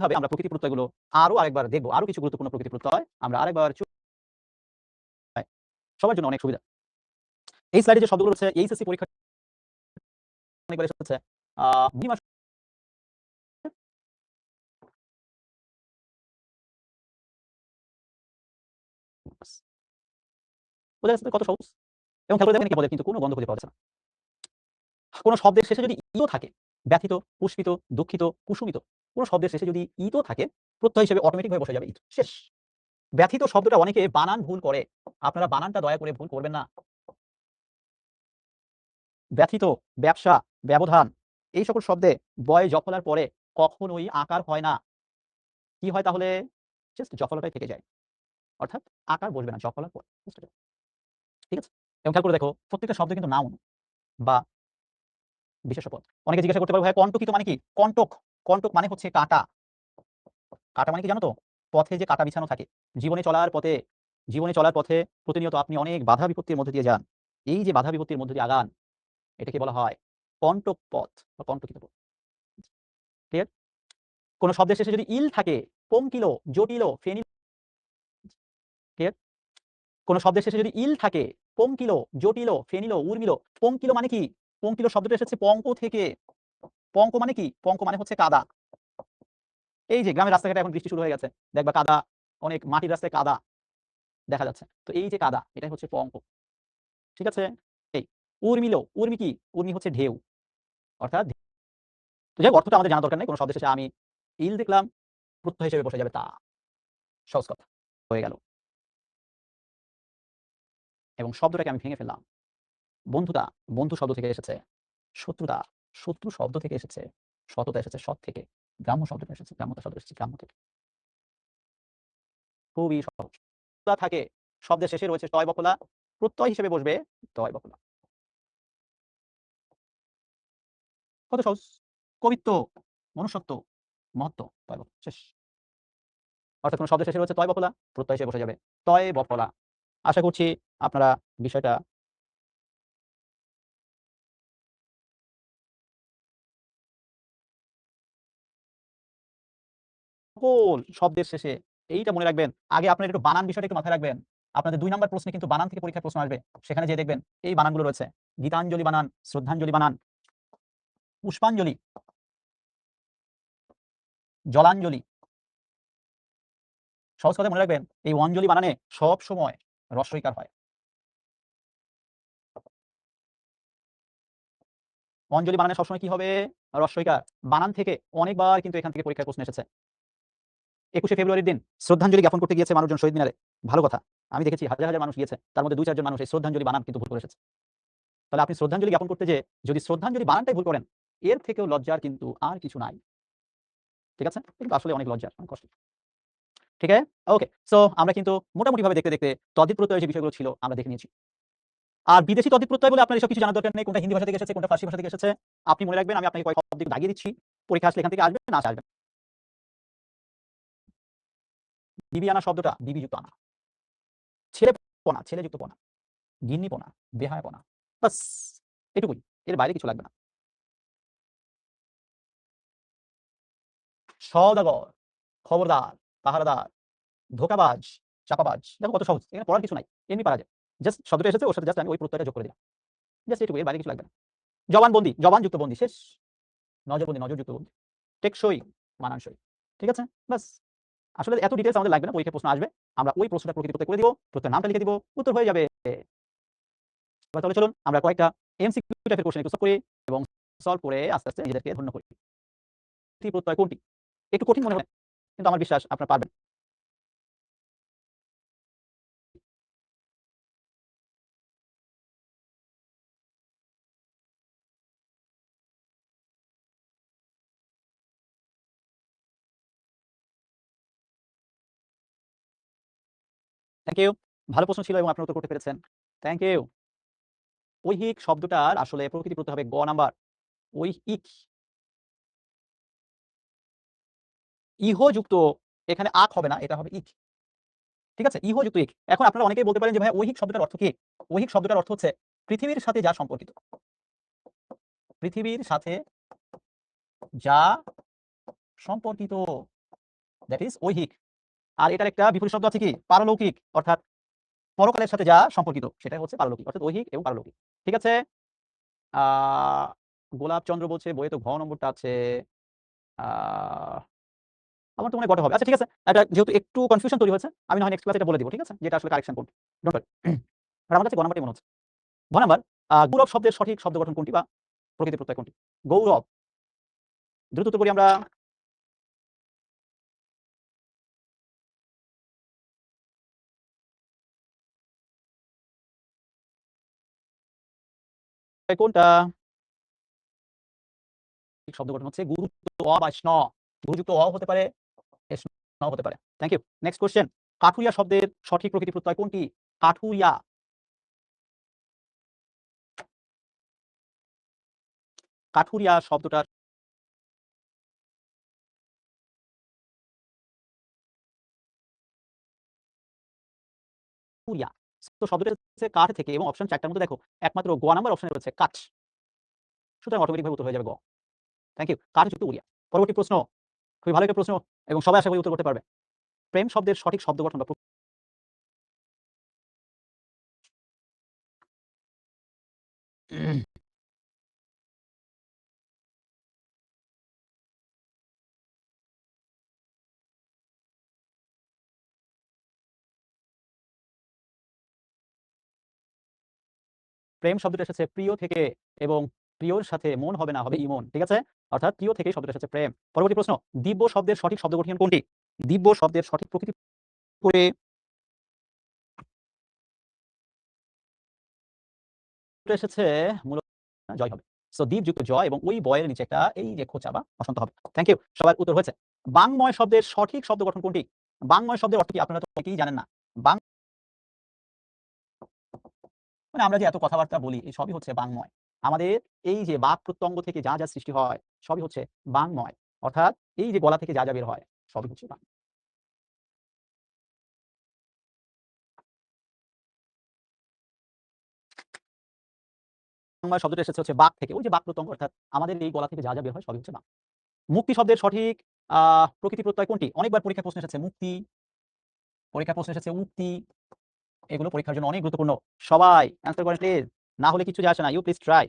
ভাবে আমরা প্রকৃতি প্রত্যয়গুলো আরো আরেকবার দেখব। আরো কিছু গুরুত্বপূর্ণ প্রকৃতি প্রত্যয় আমরা আরেকবার সবার জন্য অনেক সুবিধা। এই স্লাইডে যে শব্দগুলো রয়েছে এইচএসসি পরীক্ষা অনেকবার এসেছে। মিনিমাম বোঝা যাচ্ছে কত সহজ। এবং খেয়াল করে দেখেন কি বলে কিন্তু কোনো গন্ধ খুঁজে পাওয়া যাচ্ছে না। কোন শব্দের শেষে যদি ইও থাকে, ব্যথিত, পুষ্পিত, দুঃখিত, কুসুমিত, কোন শব্দের শেষে যদি ইতো থাকে, প্রত্যয় হিসেবে অটোমেটিক ভাবে বসে যাবে ইত। শেষ। ব্যথিত শব্দটা অনেকে বানান ভুল করে। আপনারা বানানটা দয়া করে ভুল করবেন না। ব্যথিত, ব্যবসা, ব্যবধান এই সকল শব্দে বয় জফলার পরে কখনোই আকার হয় না। কি হয় তাহলে? জাস্ট জফলাটাই থেকে যায়। অর্থাৎ আকার বসবে না জফলার পর। ঠিক আছে? এবং খেয়াল করে দেখো প্রত্যেকটা শব্দ কিন্তু নাউন বা বিশেষ্য পদ। অনেকে জিজ্ঞাসা করতে পারবে ভাই কণ্টকিত মানে কি? কণ্টক, কণ্টক মানে হচ্ছে কাঁটা। কাঁটা মানে কি জানো তো? পথে যে কাঁটা বিছানো থাকে। জীবনে চলার পথে প্রতিনিয়ত আপনি অনেক বাধা বিপত্তির মধ্যে দিয়ে যান। এই যে বাধা বিপত্তির মধ্যে দিয়ে আগান, এটাকে বলা হয় কণ্টক পথ বা কণ্টকিত পথ। ক্লিয়ার? কোন শব্দের শেষে যদি ইল থাকে, পঙ্কিল, জটিল, ফেনিল, ক্লিয়ার? কোন শব্দের শেষে যদি ইল থাকে, পঙ্কিল, জটিল, ফেনিল, উর্মিল, পঙ্কিল মানে কি? পঙ্কিল শব্দটা এসেছে পঙ্ক থেকে। পঙ্ক মানে কি? পঙ্ক মানে হচ্ছে কাদা। এই যে গ্রামের রাস্তাঘাটে এখন বৃষ্টি শুরু হয়ে গেছে। দেখবা কাদা, অনেক মাটির রাস্তায় কাদা দেখা যাচ্ছে। তো এই যে কাদা, এটাই হচ্ছে পঙ্ক। ঠিক আছে? এই উর্মিল, উর্মি কি? উর্মি হচ্ছে ঢেউ। অর্থাৎ তো যাই হোক অর্থটা আমাদের জানা দরকার নেই। কোন শব্দের শেষে আমি ইল দেখলাম, প্রত্যয় হিসেবে বসে যাবে তা। সহজ কথা হয়ে গেল। এবং শব্দটাকে আমি ভেঙে ফেললাম। বন্ধুতা, বন্ধু শব্দ থেকে এসেছে। শত্রুতা, শত্রু শব্দ থেকে এসেছে। সততা এসেছে সৎ থেকে। গ্রাম্য শব্দটা এসেছে, গ্রাম্যতা শব্দ এসেছে গ্রাম্য থেকে। খুবই সহজ। থাকে শব্দের শেষে রয়েছে টয় বফলা, প্রত্যয় হিসেবে বসবে টয় বফলা। কত সহজ। কবিত্ব, মনুষ্যত্ব, মহত্ব, টয় বফলা শেষ। অর্থাৎ কোন শব্দের শেষে রয়েছে টয় বফলা, প্রত্যয় হিসেবে বসে যাবে টয় বফলা। আশা করছি আপনারা বিষয়টা সকল শব্দের শেষে এইটা মনে রাখবেন। আগে আপনারা একটু বানান বিষয়টা একটু মাথায় রাখবেন। আপনাদের ২ নাম্বার প্রশ্নে কিন্তু বানান থেকে পরীক্ষায় প্রশ্ন আসবে। সেখানে যেয়ে দেখবেন এই বানানগুলো রয়েছে। গীতাঞ্জলি বানান, শ্রদ্ধাঞ্জলি বানান, পুষ্পাঞ্জলি, জলাঞ্জলি। সহজ কথায় মনে রাখবেন এই অঞ্জলি বানানে সব সময় হ্রস্বইকার হয়। অঞ্জলি বানানে সবসময় কি হবে? হ্রস্বইকার। বানান থেকে অনেকবার কিন্তু এখান থেকে পরীক্ষায় প্রশ্ন এসেছে। ২১শে ফেব্রুয়ারির দিন শ্রদ্ধাঞ্জলি জ্ঞাপন করতে গিয়েছে মানুষজন শহীদ মিনারে। ভালো কথা। আমি দেখেছি হাজার, হাজার মানুষ গিয়েছে। তার মধ্যে ২-৪ জন মানুষ এই শ্রদ্ধাঞ্জলি বানান কিন্তু ভুল করে এসেছে। তাহলে আপনি শ্রদ্ধাঞ্জলি জ্ঞাপন করতে যেয়ে যদি শ্রদ্ধাঞ্জলি বানানটাই ভুল করেন, এর থেকেও লজ্জার কিন্তু আর কিছু নাই। ঠিক আছে? কিন্তু আসলে অনেক লজ্জার, অনেক কষ্ট। ঠিক আছে? ওকে। সো আমরা কিন্তু মোটামুটিভাবে দেখতে, দেখতে তদ্ধিত প্রত্যয়ের যে বিষয়গুলো ছিল আমরা দেখে নিয়েছি। আর বিদেশি তদ্ধিত প্রত্যয় বলে আপনার এসব কিছু জানার দরকার নেই। কোনটা হিন্দি ভাষা থেকে এসেছে, কোনটা ফার্সি ভাষা থেকে এসেছে। আপনি মনে রাখবেন আমি আপনাকে কয়েক শব্দ একটু দাগিয়ে দিচ্ছি। পরীক্ষা আসলে এখান থেকে আসবে না আসবে। বিবিয়ানা শব্দটা বিবিযুক্ত আনা। ছেলেপনা, ছেলেযুক্ত পনা, গিন্নিপনা, বেহায়াপনা। বাস এটুকুই। এর বাইরে কিছু লাগবে না। সওদাগর, খবরদার, পাহারাদার, ধোঁকাবাজ, চাপাবাজ। দেখো কত সহজ। এখানে পড়ার কিছু নাই। এমনি পারা যায়। জাস্ট শব্দটা এসেছে ওর সাথে জাস্ট আমি ওই প্রত্যয়টা যোগ করে দিলাম। জাস্ট এটুকু। এর বাইরে কিছু লাগবে না। জবানবন্দি, জবানযুক্ত বন্দি শেষ। নজরবন্দি, নজরযুক্ত বন্দি। টেকসই, মানানসই। ঠিক আছে? বাস। আসলে এত ডিটেইলস আমাদের লাগবে না। পরীক্ষায় প্রশ্ন আসবে। আমরা ওই প্রশ্নটা প্রকৃতি প্রত্যয় করে দিব। প্রত্যয়ের নামটা লিখে দিব। উত্তর হয়ে যাবে। এবার তাহলে চলুন আমরা কয়েকটা এমসিকিউ টাইপের কোশ্চেন একটু সলভ করি এবং সলভ করে আস্তে, আস্তে নিজেদেরকে ধন্য করি। প্রকৃতি প্রত্যয় কোনটি? একটু কঠিন মনে হয় কিন্তু আমার বিশ্বাস আপনারা পারবেন। Thank you. ভালো প্রশ্ন ছিল এবং আপনারা উত্তর করতে পেরেছেন। Thank you. ঐহিক শব্দটার আসলে প্রকৃতি প্রত্যয় হবে গ নাম্বার। ঐহিক। ইহ যুক্ত এখানে আক হবে না, এটা হবে ইক। ঠিক আছে? ইহ যুক্ত ইক। এখন আপনারা অনেকেই বলতে পারেন যে ভাই ঐহিক শব্দটার অর্থ কি? ঐহিক শব্দটার অর্থ হচ্ছে পৃথিবীর সাথে যা সম্পর্কিত। পৃথিবীর সাথে যা সম্পর্কিত। That is ঐহিক। আর এটার একটা বিপরীত শব্দ আছে কি? পারলৌকিক, অর্থাৎ পরকালের সাথে যা সম্পর্কিত সেটাই হচ্ছে পারলৌকিক, অর্থাৎ ঐহিক এবং পারলৌকিক। ঠিক আছে? আ গোলাপ চন্দ্র বলছে বইয়ে তো ঘ নম্বরটা আছে। আ আমার তো মনে হয় গটা হবে। আচ্ছা ঠিক আছে। এটা যেহেতু একটু কনফিউশন তৈরি হয়েছে, আমি না হয় নেক্সট ক্লাসে এটা বলে দিব। ঠিক আছে? যে এটা আসলে কারেকশন কোনটি। Don't worry. আর আমার কাছে গ নাম্বারটাই মনে হচ্ছে। ঘ নাম্বার, গৌরব শব্দের সঠিক শব্দ গঠন কোনটি বা প্রকৃতি প্রত্যয় কোনটি? গৌরব। দ্রুত উত্তর করি আমরা। কোনটা? ঠিক শব্দ গঠন হচ্ছে গুরুযুক্ত অ বা স্ন। গুরুযুক্ত অ হতে পারে, স্ন হতে পারে। Thank you. Next question. কাঠুরিয়া শব্দের সঠিক প্রকৃতি প্রত্যয় কোনটি? কাঠুরিয়া। কাঠুরিয়া শব্দটার কাঠুরিয়া। তো শব্দটা হচ্ছে কাঠ থেকে এবং অপশন ৪ টার মধ্যে দেখো একমাত্র গ নাম্বার অপশনে রয়েছে কাঠ। সুতরাং অটোমেটিক ভাবে উত্তর হয়ে যাবে গ। Thank you. কাঠযুক্ত উড়িয়া। পরবর্তী প্রশ্ন, খুবই ভালো একটা প্রশ্ন এবং সবাই আশা করি উত্তর করতে পারবে। প্রেম শব্দের সঠিক শব্দ গঠন বা প্রেম শব্দটা এসেছে প্রিয় থেকে এবং প্রিয়র সাথে মন হবে না, হবে ইমন। ঠিক আছে? অর্থাৎ প্রিয় থেকেই শব্দটা এসেছে প্রেম। পরবর্তী প্রশ্ন, দিব্য শব্দের সঠিক শব্দ গঠন কোনটি? দিব্য শব্দের সঠিক প্রকৃতি করে এসেছে মূলত জয় হবে। সো দীপ যুক্ত জয় এবং ওই বয়ের নিচে একটা এই যে খোঁচা বা বসন্ত হবে। Thank you. সবার উত্তর হয়েছে। বাংময় শব্দের সঠিক শব্দ গঠন কোনটি? বাংময় শব্দের অর্থ কি আপনারা তো অনেকেই জানেন না। বাং মানে আমরা যে এত কথাবার্তা বলি এই সবই হচ্ছে বাংময়। আমাদের এই যে বাক প্রত্যঙ্গ থেকে যা, যা সৃষ্টি হয় সবই হচ্ছে বাংময়। অর্থাৎ এই যে গলা থেকে যা, যা বের হয় সবই হচ্ছে বাং। বাংময় শব্দটা এসেছে হচ্ছে বাক থেকে। ওই যে বাক প্রত্যঙ্গ অর্থাৎ আমাদের এই গলা থেকে যা, যা বের হয় সবই হচ্ছে বাং। মুক্তি শব্দের সঠিক প্রকৃতি প্রত্যয় কোনটি? অনেকবার পরীক্ষায় প্রশ্ন এসেছে মুক্তি, পরীক্ষায় প্রশ্ন এসেছে উক্তি। এগুলো পরীক্ষার জন্য অনেক গুরুত্বপূর্ণ। সবাই অ্যান্সার করেন প্লিজ। না হলে কিছু যায় আসে না। You please try.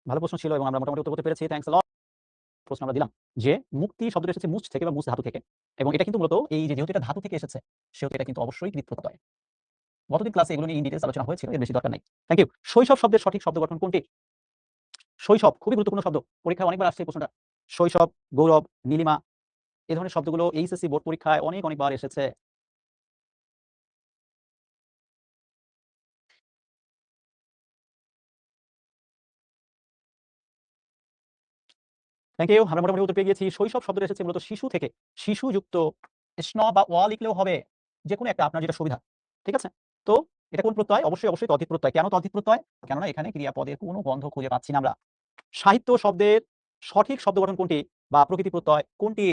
ভালো প্রশ্ন ছিল এবং আমরা মোটামুটি উত্তর করতে পেরেছি। Thanks a lot. প্রশ্ন আমরা দিলাম যে মুক্তি শব্দটা এসেছে মুছ থেকে বা মুছ ধাতু থেকে এবং এটা কিন্তু মূলত এই যে যেহেতু এটা ধাতু থেকে এসেছে সেহেতু এটা কিন্তু অবশ্যই কৃত প্রত্যয়। গতদিন ক্লাসে এগুলো নিয়ে ইন ডিটেইলস আলোচনা হয়েছিল, এর বেশি দরকার নাই। Thank you. শৈশব শব্দের সঠিক শব্দ গঠন কোনটি? শৈশব খুবই গুরুত্বপূর্ণ শব্দ। পরীক্ষায় অনেকবার আসছে এই প্রশ্নটা। শৈশব, গৌরব, নীলিমা এই ধরনের শব্দগুলো এইচএসসি বোর্ড পরীক্ষায় অনেকবার এসেছে। Thank you. আমরা মোটামুটি উত্তর পেয়ে গিয়েছি। শৈশব শব্দটা এসেছে মূলত শিশু থেকে। শিশুযুক্ত স্ন বা অ লিখলেও হবে। যেকোনো একটা আপনার যেটা সুবিধা। ঠিক আছে? তো এটা কোন প্রত্যয়? অবশ্যই তদ্ধিত প্রত্যয়। কেন তদ্ধিত প্রত্যয়? কেননা এখানে ক্রিয়াপদের কোনো গন্ধ খুঁজে পাচ্ছি না আমরা। সাহিত্য শব্দের সঠিক শব্দ গঠন কোনটি বা প্রকৃতি প্রত্যয় কোনটি?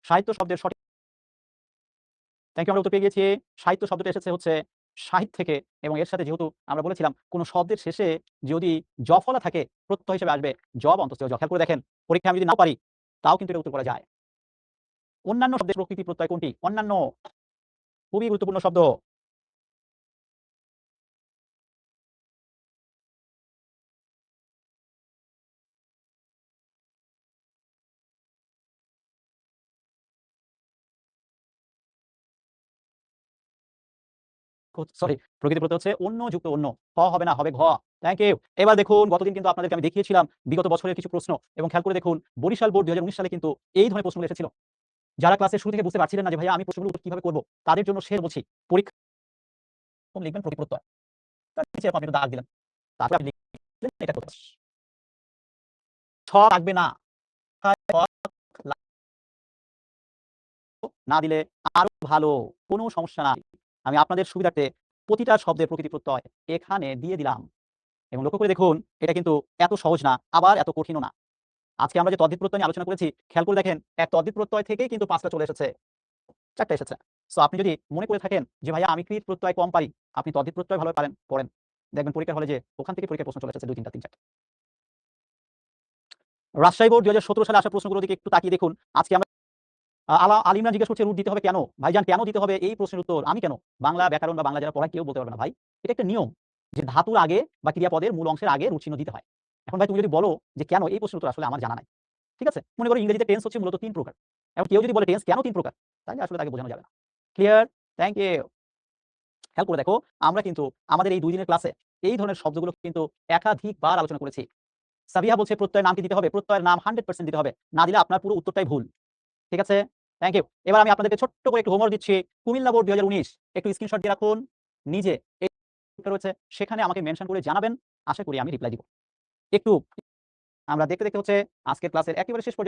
সাহিত্য শব্দের সঠিক থ্যাংক ইউ। আমরা উত্তর পেয়ে গিয়েছি। সাহিত্য শব্দটা এসেছে হচ্ছে সাহিত্য থেকে এবং এর সাথে যেহেতু আমরা বলেছিলাম কোন শব্দের শেষে যদি জ ফলা থাকে প্রত্যয় হিসেবে আসবে জ বা অন্তঃস্থ জ। খেয়াল করে দেখেন পরীক্ষায় আমি যদি নাও পারি তাও কিন্তু এটা উত্তর করা যায়। অন্যান্য শব্দের প্রকৃতি প্রত্যয় কোনটি? অন্যান্য খুবই গুরুত্বপূর্ণ শব্দ। সরি, প্রকৃতি প্রত্যয় হচ্ছে অন্য যুক্ত অন্য। হ হবে না, হবে ঘ। Thank you. এবার দেখুন গতদিন কিন্তু আপনাদেরকে আমি দেখিয়েছিলাম বিগত বছরের কিছু প্রশ্ন এবং খেয়াল করে দেখুন বরিশাল বোর্ড ২০১৯ সালে কিন্তু এই ধরনের প্রশ্নগুলো এসেছিল। যারা ক্লাসের শুরু থেকে বুঝতে পারছিলেন না যে ভাইয়া আমি প্রশ্নগুলো উত্তর কিভাবে করব তাদের জন্য শেষ বলছি পরীক্ষা লিখবেন প্রকৃতি প্রত্যয়। তার নিচে আপনি একটু দাগ দিলেন। তারপর আপনি লিখলেন এটা কোথায়? ছ থাকবে না। না দিলে আরো ভালো, কোনো সমস্যা নাই। আমি আপনাদের সুবিধার্থে প্রতিটা শব্দের প্রকৃতি প্রত্যয় এখানে দিয়ে দিলাম। এবং লক্ষ্য করে দেখুন এটা কিন্তু এত সহজ না, আবার এত কঠিনও না। আজকে আমরা যে তদ্ধিত প্রত্যয় নিয়ে আলোচনা করেছি, খেয়াল করে দেখেন এক তদ্ধিত প্রত্যয় থেকেই কিন্তু ৫ টা চলে এসেছে, ৪ টা এসেছে। সো আপনি যদি মনে করে থাকেন যে ভাইয়া আমি কৃৎ প্রত্যয় কম পারি, আপনি তদ্ধিত প্রত্যয় ভালোভাবে পারেন, পড়েন। দেখবেন পরীক্ষার হলে যে ওখান থেকে পরীক্ষার প্রশ্ন চলে এসেছে ২, ৩ টা, ৩, ৪ টা। রাজশাহী বোর্ড ২০১৭ সালে আসা প্রশ্নগুলোর দিকে একটু তাকিয়ে দেখুন। আজকে আমরা আল ইমরান জিজ্ঞেস করছে রুট দিতে হবে কেন? ভাইজান কেন দিতে হবে এই প্রশ্নের উত্তর আমি কেন? বাংলা ব্যাকরণ বা বাংলা যারা পড়ায় কেউ বলতে পারবে না ভাই। এটা একটা নিয়ম যে ধাতুর আগে বা ক্রিয়াপদের মূল অংশের আগে রুট চিহ্ন দিতে হয়। এখন ভাই তুমি যদি বলো যে কেন এই প্রশ্নের উত্তর আসলে আমার জানা নাই। ঠিক আছে? মনে করো ইংরেজিতে টেন্স হচ্ছে মূলত ৩ প্রকার। এখন কেউ যদি বলে টেন্স কেন ৩ প্রকার? তাহলে আসলে তাকে বোঝানো যাবে না। ক্লিয়ার? Thank you. খেয়াল করে দেখো আমরা কিন্তু আমাদের এই ২ দিনের ক্লাসে এই ধরনের শব্দগুলো কিন্তু একাধিকবার আলোচনা করেছি। সাবিহা বলছে প্রত্যয়ের নাম কি দিতে হবে? প্রত্যয়ের নাম 100% দিতে হবে। না দিলে আপনার পুরো উত্তরটাই ভুল। ঠিক আছে? Thank you. এবার আমি আপনাদেরকে ছোট্ট করে একটু হোমওয়ার্ক দিচ্ছি। কুমিল্লা বোর্ড ২০১৯ একটু স্ক্রিনশট দিয়ে রাখুন। নিজে এই রয়েছে সেখানে আমাকে মেনশন করে জানাবেন। আশা করি আমি রিপ্লাই দিব। একটু আমরা দেখতে হচ্ছে আজকের ক্লাসের একেবারে শেষ পর্যায়ে